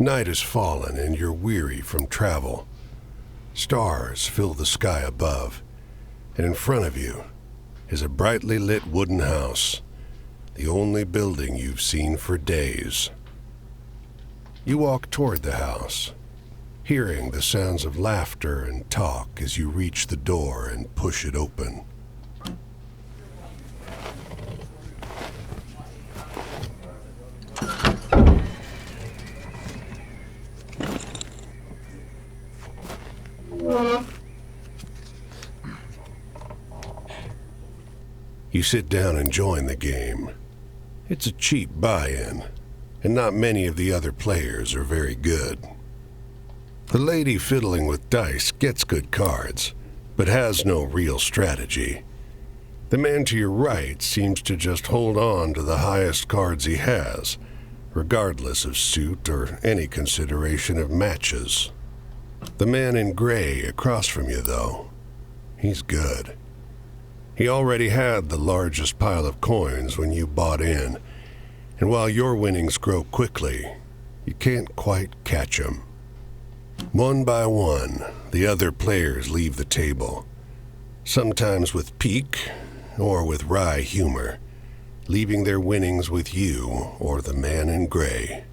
Night has fallen and you're weary from travel. Stars fill the sky above, and in front of you is a brightly lit wooden house, the only building you've seen for days. You walk toward the house, hearing the sounds of laughter and talk as you reach the door and push it open. You sit down and join the game. It's a cheap buy-in, and not many of the other players are very good. The lady fiddling with dice gets good cards, but has no real strategy. The man to your right seems to just hold on to the highest cards he has, regardless of suit or any consideration of matches. The man in gray across from you, though, he's good. He already had the largest pile of coins when you bought in, and while your winnings grow quickly, you can't quite catch him. One by one, the other players leave the table, sometimes with pique or with wry humor, leaving their winnings with you or the man in gray.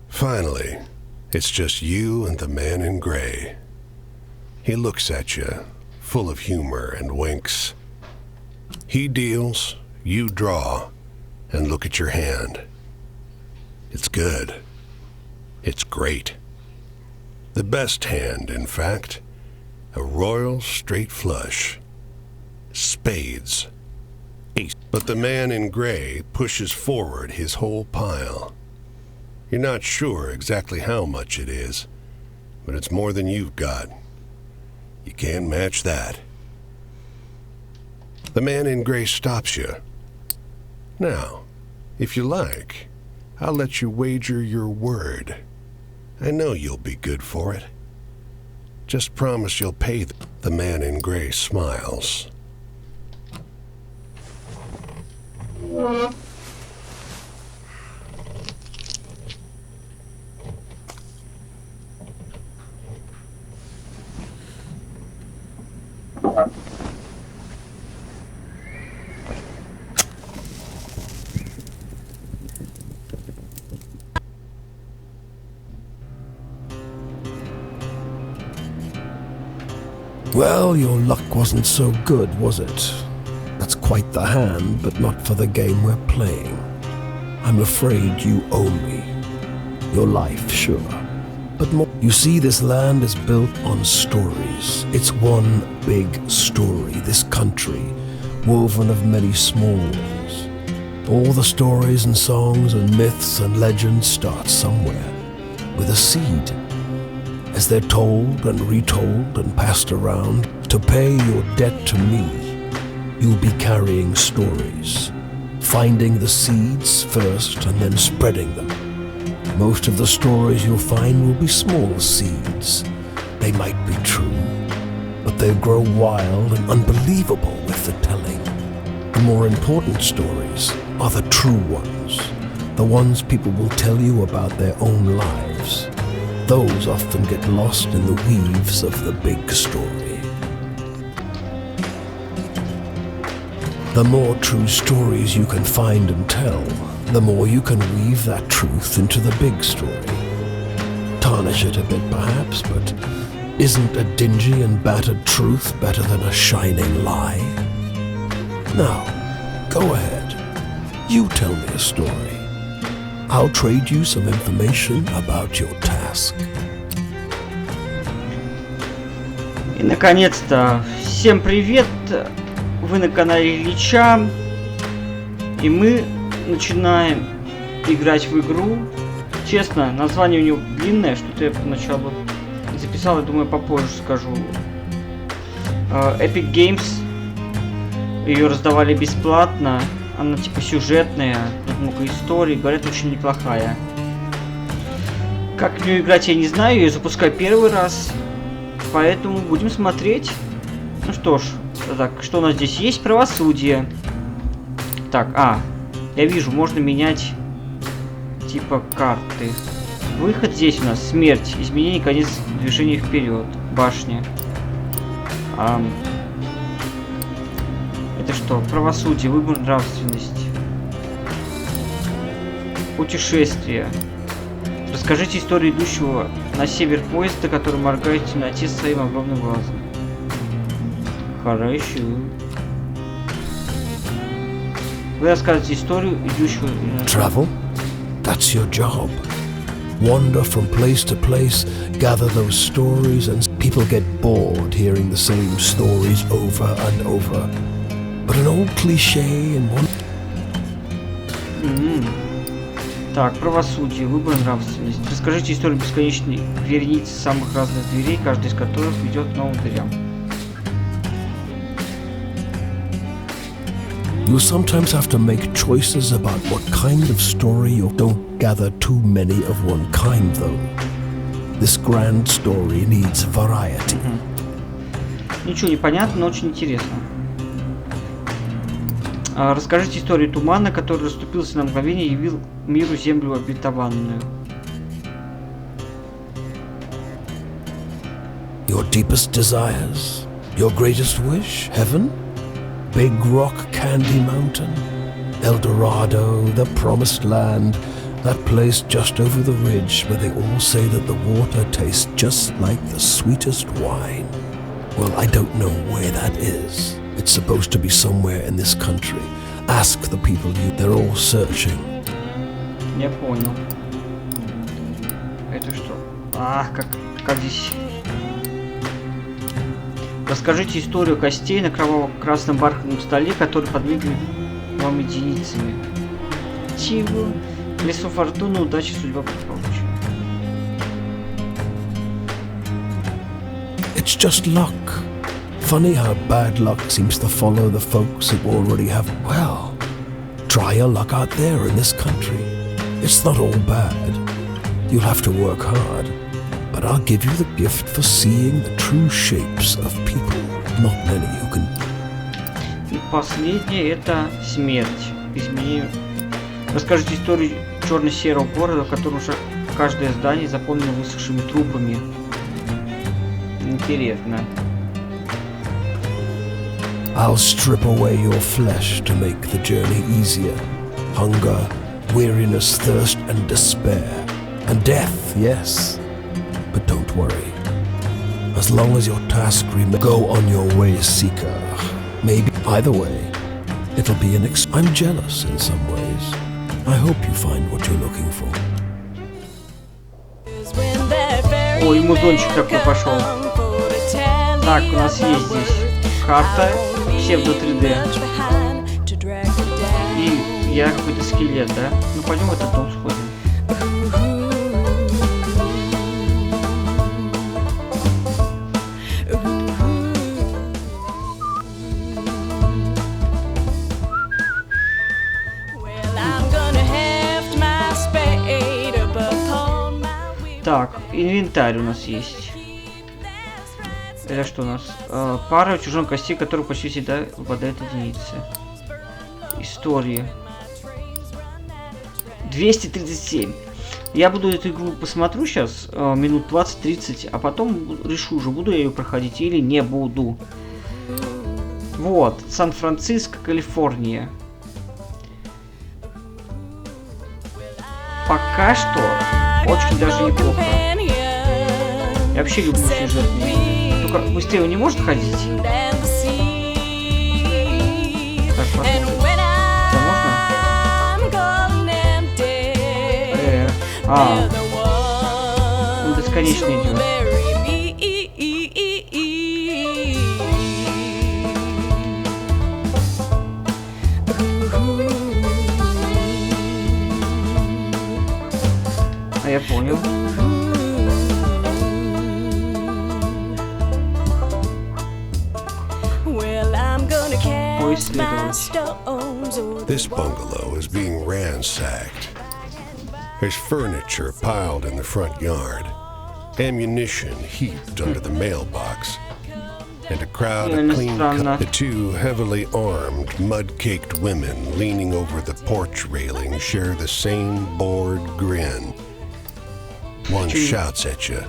Finally, it's just you and the man in gray. He looks at you, full of humor, and winks. He deals, you draw, and look at your hand. It's good. It's great. The best hand, in fact. A royal straight flush. Spades. Ace. But the man in gray pushes forward his whole pile. You're not sure exactly how much it is, but it's more than you've got. You can't match that. The man in gray stops you. Now, if you like, I'll let you wager your word. I know you'll be good for it. Just promise you'll pay. The man in gray smiles. Well, your luck wasn't so good, was it? That's quite the hand, but not for the game we're playing. I'm afraid you owe me. Your life, sure. But more. You see, this land is built on stories. It's one big story, this country, woven of many small ones. All the stories and songs and myths and legends start somewhere, with a seed. As they're told and retold and passed around, to pay your debt to me, you'll be carrying stories, finding the seeds first and then spreading them. Most of the stories you'll find will be small seeds. They might be true, but they'll grow wild and unbelievable with the telling. The more important stories are the true ones, the ones people will tell you about their own lives. Those often get lost in the weaves of the big story. The more true stories you can find and tell, the more you can weave that truth into the big story. Tarnish it a bit perhaps, but isn't a dingy and battered truth better than a shining lie? Now, go ahead. You tell me a story. I'll trade you some information about your task. И наконец-то всем привет! Вы на канале Ильича, и мы начинаем играть в игру. Честно, название у него длинное, что-то я поначалу записал, я думаю, попозже скажу. Epic Games Ее раздавали бесплатно. Она типа сюжетная, тут много историй, говорят, очень неплохая. Как в нее играть, я не знаю, я ее запускаю первый раз. Поэтому будем смотреть. Ну что ж, так, что у нас здесь есть? Правосудие. Так, я вижу, можно менять типа карты. Выход здесь у нас смерть, изменение, конец движения вперед, башня. Это что? Правосудие, выбор, нравственность. Путешествие. Расскажите историю идущего на север поезда, который моргает в темноте своим огромным глазом. Хорошо. Вы рассказываете историю идущего... Travel? That's your job. Wander from place to place, gather those stories, and people get bored hearing the same stories over and over. But an old cliché in one... Так, правосудие, выбор, нравственность. Расскажите историю бесконечной вереницы самых разных дверей, каждая из которых ведет к новым дверям. You sometimes have to make choices about what kind of story you don't gather too many of one kind, though. This grand story needs variety. Ничего не понятно, но очень интересно. Расскажите историю тумана, который расступился на мгновение и явил миру землю обетованную. Your deepest desires, your greatest wish, heaven? Big rock candy mountain, El Dorado, the promised land, that place just over the ridge where they all say that the water tastes just like the sweetest wine. Well, I don't know where that is. It's supposed to be somewhere in this country. Ask the people, they're all searching. Я понял. Это что? Как здесь? Расскажите историю костей на кроваво-красном бархатном столе, который подвигли вам единицами. Чего? Колесо фортуны, удачи, судьба, благополучия. It's just luck. Funny how bad luck seems to follow the folks who already have. Well, try your luck out there in this country. It's not all bad. You'll have to work hard. But I'll give you the gift for seeing the true shapes of people. Not many who can. И последнее это смерть. Изменение. Расскажите историю черно-серого города, в котором каждое здание заполнено высохшими трупами. Интересно. I'll strip away your flesh to make the journey easier. Hunger, weariness, thirst, and despair. And death, yes. But don't worry. As long as your task remains, go on your way, seeker. Maybe either way, it'll be I'm jealous in some ways. I hope you find what you're looking for. Ой, музончик такой пошел. Так, у нас есть здесь карта псевдо 3D. И я какой-то скелет, да? Ну пойдем в этот дом сходим. Так, инвентарь у нас есть. Это что у нас? Пара чужих костей, которые почти всегда выпадают единицы. Истории. 237. Я буду эту игру посмотрю сейчас, минут 20-30, а потом решу, уже буду я ее проходить или не буду. Вот, Сан-Франциско, Калифорния. Пока что очень даже неплохо. Я вообще люблю сюжетные. Только быстрее он не может ходить. Так, посмотрим. Да можно? Он бесконечно идет. Я понял. легко исследовать. This bungalow is being ransacked. There's furniture piled in the front yard, ammunition heaped under the mailbox, and a crowd of clean-cut. The two heavily armed, mud-caked women leaning over the porch railing share the same bored grin. One shouts at you.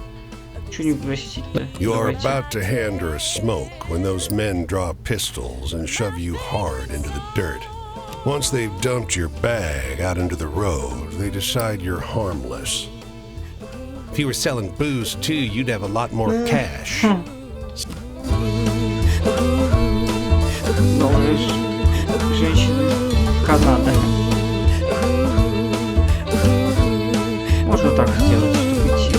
You are about to hand her a smoke when those men draw pistols and shove you hard into the dirt. Once they've dumped your bag out into the road, they decide you're harmless. If you were selling booze too, you'd have a lot more cash. Новые женщины Канады. Можно так сделать, чтобы идти.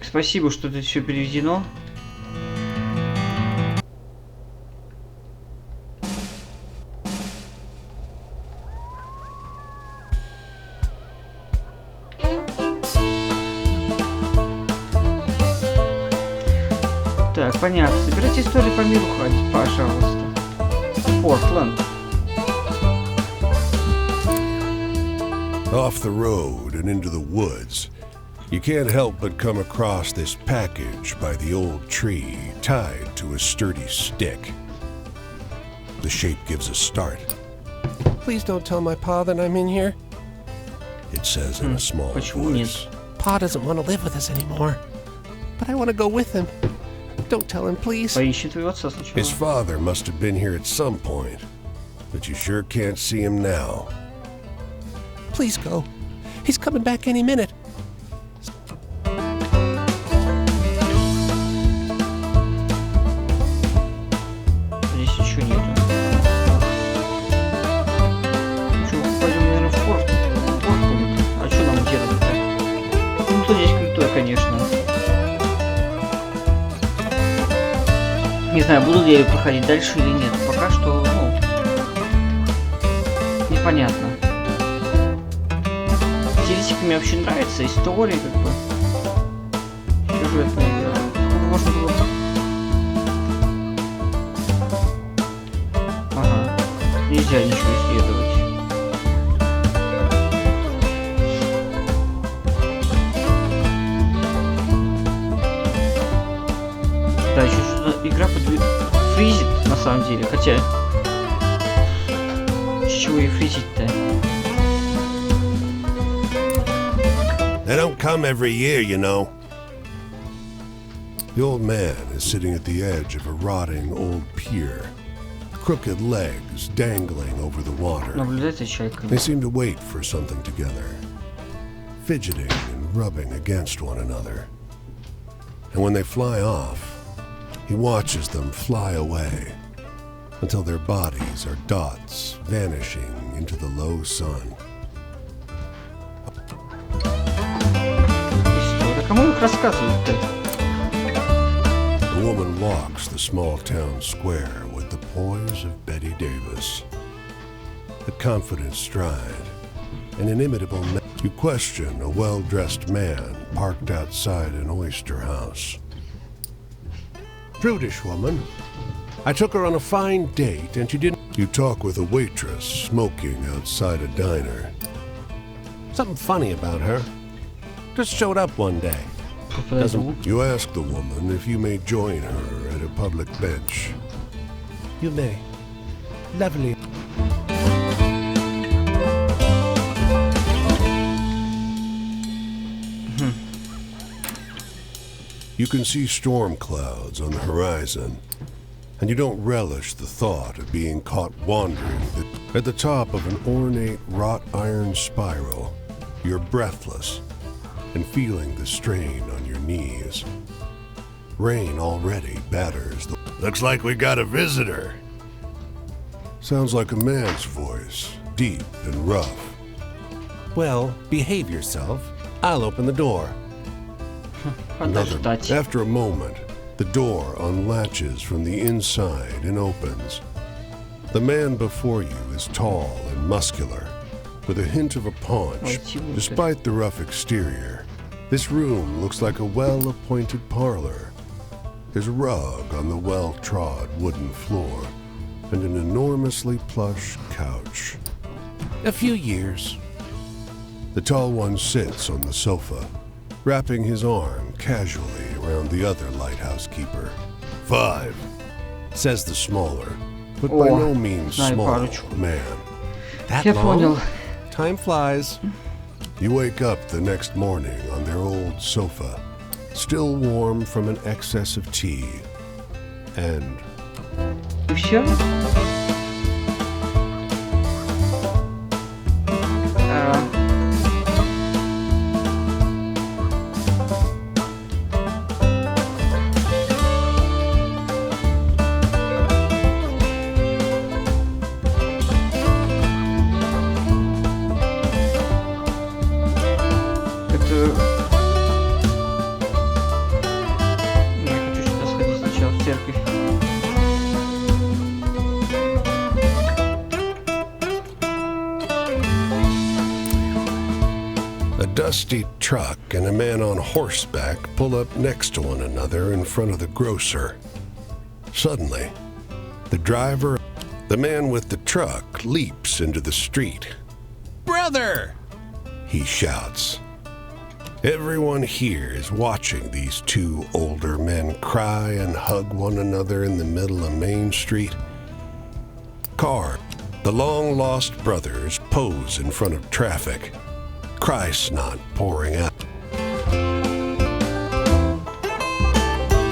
Спасибо, что тут все переведено. Так, понятно. Собирайте истории по миру ходить, пожалуйста. Портленд. Off the road and into the woods, you can't help but come across this package by the old tree tied to a sturdy stick. The shape gives a start. Please don't tell my pa that I'm in here. It says in a small voice. Pa doesn't want to live with us anymore, but I want to go with him. Don't tell him, please. Поищи твоего отца сначала. His father must have been here at some point, but you sure can't see him now. Please go. He's coming back any minute. Здесь ничего нету. Что, пойдем, наверное, в порт. А что нам делать-то? Ну, кто здесь крутой, конечно. Не знаю, буду ли я проходить дальше или нет. Пока что, ну, непонятно. Стилистика мне вообще нравится, история, как бы. Сюжетная игра. Можно было... Ага. Нельзя ничего исследовать. Да, еще что-то игра фризит, на самом деле, хотя... С чего и фризить-то? They don't come every year, you know. The old man is sitting at the edge of a rotting old pier, crooked legs dangling over the water. Наблюдать за чайками. They seem to wait for something together, fidgeting and rubbing against one another. And when they fly off, he watches them fly away until their bodies are dots vanishing into the low sun. Кому их рассказывают-то? The woman walks the small town square with the poise of Betty Davis, a confident stride, an inimitable. You question a well-dressed man parked outside an oyster house. Prudish woman. I took her on a fine date and she didn't. You talk with a waitress smoking outside a diner. Something funny about her. Just showed up one day. You ask the woman if you may join her at a public bench. You may. Lovely. You can see storm clouds on the horizon, and you don't relish the thought of being caught wandering at the top of an ornate wrought iron spiral. You're breathless and feeling the strain on your knees. Rain already batters the... Looks like we got a visitor. Sounds like a man's voice, deep and rough. Well, behave yourself. I'll open the door. After a moment, the door unlatches from the inside and opens. The man before you is tall and muscular, with a hint of a paunch. Despite the rough exterior, this room looks like a well-appointed parlor. There's a rug on the well-trod wooden floor and an enormously plush couch. A few years. The tall one sits on the sofa, wrapping his arm casually around the other lighthouse keeper. 5, says the smaller, but by no means small man. That Я long? понял. Time flies. You wake up the next morning on their old sofa, still warm from an excess of tea. And И все? a dusty truck and a man on horseback pull up next to one another in front of the grocer. Suddenly, the man with the truck, leaps into the street. Brother! He shouts. Everyone here is watching these two older men cry and hug one another in the middle of Main Street. The long-lost brothers pose in front of traffic, cry snot pouring out.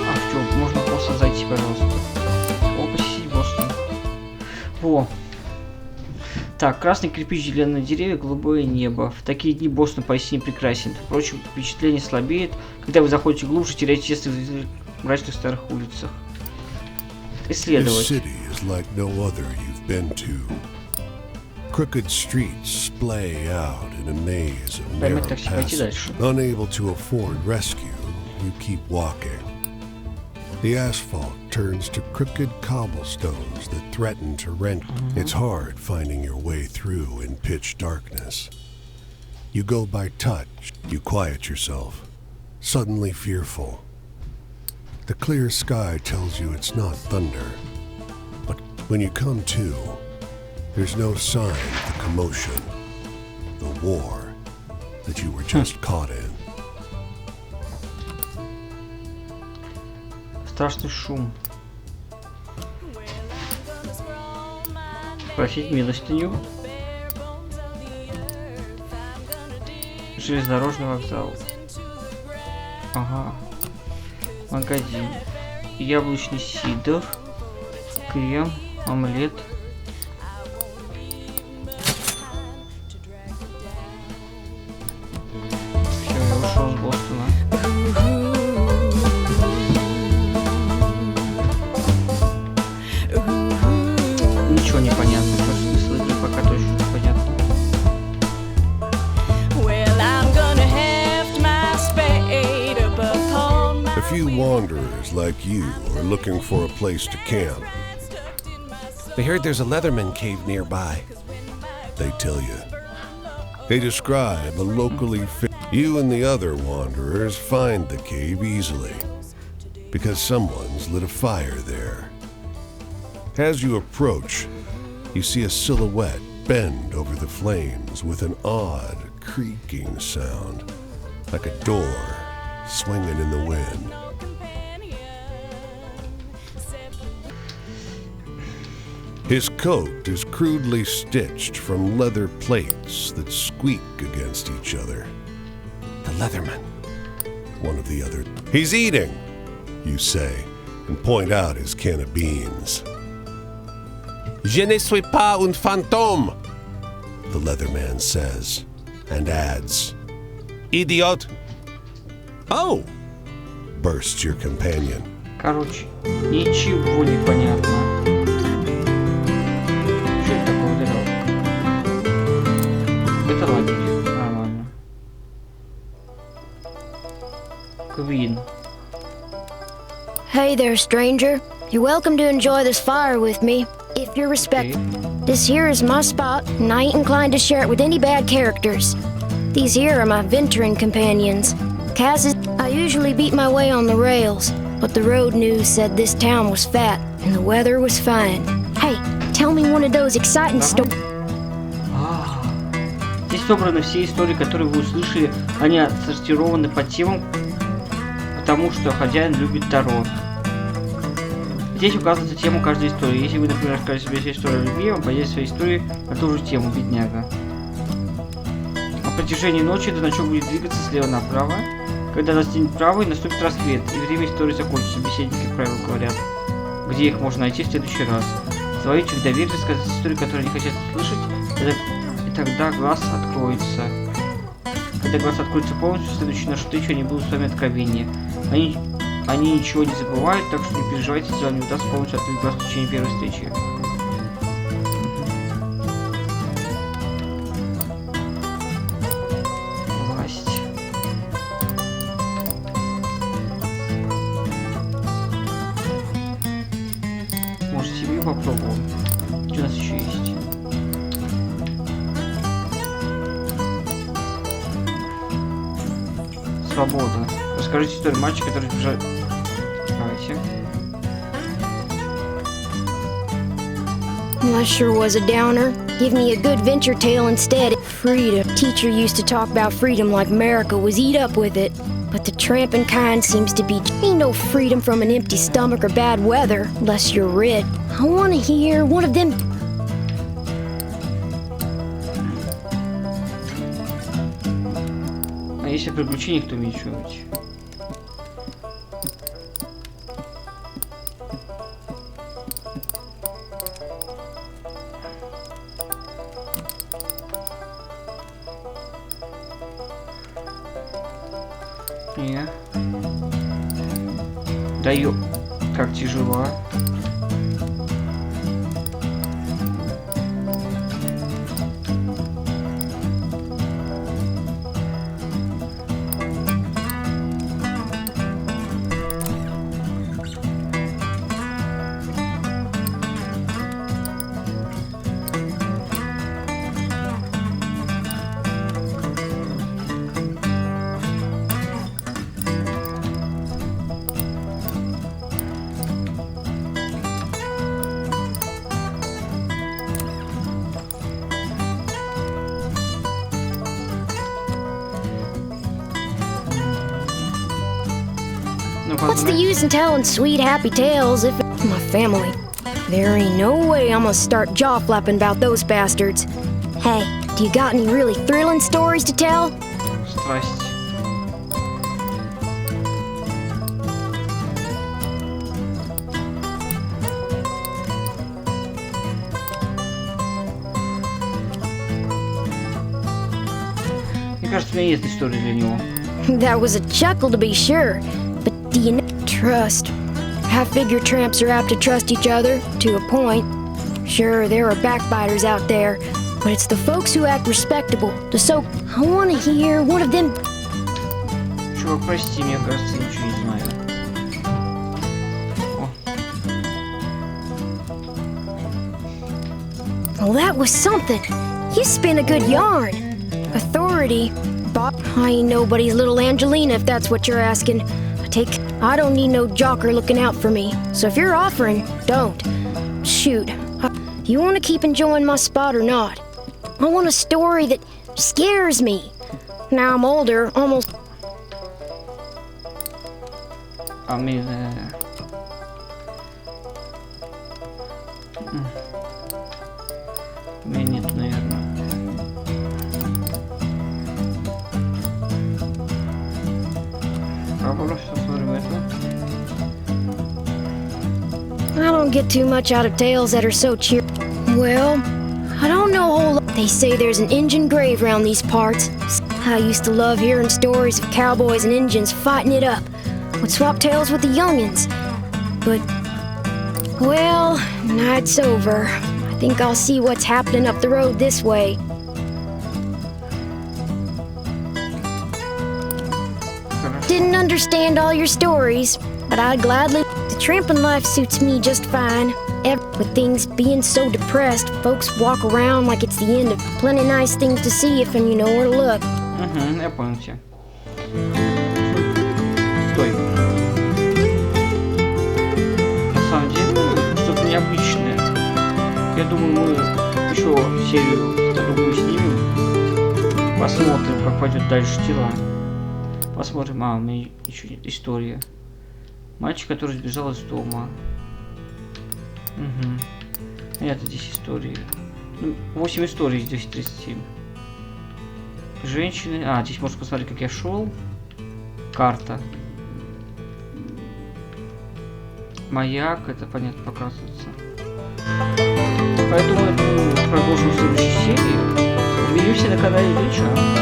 Артём, можно просто зайти, пожалуйста. О, посетить Бостон. Во. Так, красный кирпич, зеленые деревья, голубое небо. В такие дни Бостон поистине прекрасен. Впрочем, впечатление слабеет, когда вы заходите глубже, теряете место в мрачных старых улицах. Исследовать. Crooked streets splay out in a maze of narrow passages. Unable to afford rescue, you keep walking. The asphalt turns to crooked cobblestones that threaten to rent. It's hard finding your way through in pitch darkness. You go by touch, you quiet yourself, suddenly fearful. The clear sky tells you it's not thunder, but when you come to, there's no sign of the commotion, the war that you were just caught in. Страшный шум. Просить милостыню. Железнодорожный вокзал. Ага. Магазин. Яблочный сидр. Крем. Омлет. Все, я ушел с Бостона. Ничего не понятно, что смысл игры пока точно не понятно. A few wanderers like you are looking for a place to camp. We heard there's a Leatherman cave nearby. They tell you. They describe a locally you and the other wanderers find the cave easily because someone's lit a fire there. As you approach, you see a silhouette bend over the flames with an odd creaking sound, like a door swinging in the wind. His coat is crudely stitched from leather plates that squeak against each other. The Leatherman. One of the other. He's eating, you say, and point out his can of beans. Je ne suis pas un fantôme, the Leatherman says, and adds, Idiot. Oh, bursts your companion. Короче, ничего не понятно. Что это такое? Это лагерь. Нормально. Queen. Hey there, stranger. You're welcome to enjoy this fire with me. if you're respectful. This here is my spot, and I ain't inclined to share it with any bad characters. These here are my venturing companions. Cass, I usually beat my way on the rails, but the road news said this town was fat, and the weather was fine. Hey, tell me one of those exciting stories. Здесь собраны все истории, которые вы услышали. Они отсортированы по темам, потому что хозяин любит таро. Здесь указывается тема каждой истории. Если вы, например, расскажете себе историю о любви, вам появится своя история на ту же тему, бедняга. На протяжении ночи до ночи будет двигаться слева направо. Когда застынет правый, наступит рассвет, и время истории закончится. Беседники, как правило, говорят, где их можно найти в следующий раз. Завоевчик доверие рассказать истории, которые они хотят услышать, и тогда глаз откроется. Когда глаз откроется полностью, в следующую нашу встречу они будут с вами откровения. Они ничего не забывают, так что не переживайте, если вам не удастся полностью открыть глаз в течение первой встречи. Власть. Может, семью попробуем? Что у нас еще есть? Свобода. Расскажите историю мальчика, который сбежал. Давайте. Well, that sure was a downer. Give me a good venture tale instead. Freedom. Teacher used to talk about freedom like America was eat up with it. But the tramping kind seems to be... Ain't no freedom from an empty stomach or bad weather, unless you're rich. I want to hear one of them... А если приключения, кто умеет что-нибудь? Не. Да ё... Как тяжело. What's the use in telling sweet, happy tales if it's my family? There ain't no way I'm gonna start jaw-flapping about those bastards. Hey, do you got any really thrilling stories to tell? Страсть. Мне кажется, у меня есть история для него. That was a chuckle to be sure, but do you know trust? I figure tramps are apt to trust each other, to a point. Sure, there are backbiters out there, but it's the folks who act respectable, the so... I want to hear one of them... Чувак, прости, мне кажется, я ничего не знаю. Well, that was something. You spin a good yarn. Authority. I ain't nobody's little Angelina, if that's what you're asking. I don't need no jocker looking out for me. So if you're offering, don't. Shoot. You want to keep enjoying my spot or not? I want a story that scares me. Now I'm older, almost... А мне... У меня нет, наверное. I don't get too much out of tales that are so cheer. Well, I don't know a whole lot. They say there's an Injun grave around these parts. I used to love hearing stories of cowboys and Injuns fighting it up. Would swap tales with the youngins. But, well, night's over. I think I'll see what's happening up the road this way. Didn't understand all your stories, but I'd gladly... The tramping life suits me just fine. With things being so depressed, folks walk around like it's the end of plenty nice things to see if and you know where to look. Угу, я понял тебя. Стой. На самом деле, что-то необычное. Я думаю, мы еще серию другую снимем. Посмотрим, как пойдет дальше дела. Посмотрим. У меня еще нет истории. Мальчик, который сбежал из дома. Угу. Это здесь истории. 8 историй здесь 37. Женщины. Здесь можно посмотреть, как я шел. Карта. Маяк. Это понятно показывается. Поэтому продолжим в следующей серии. Увидимся на канале Ильича.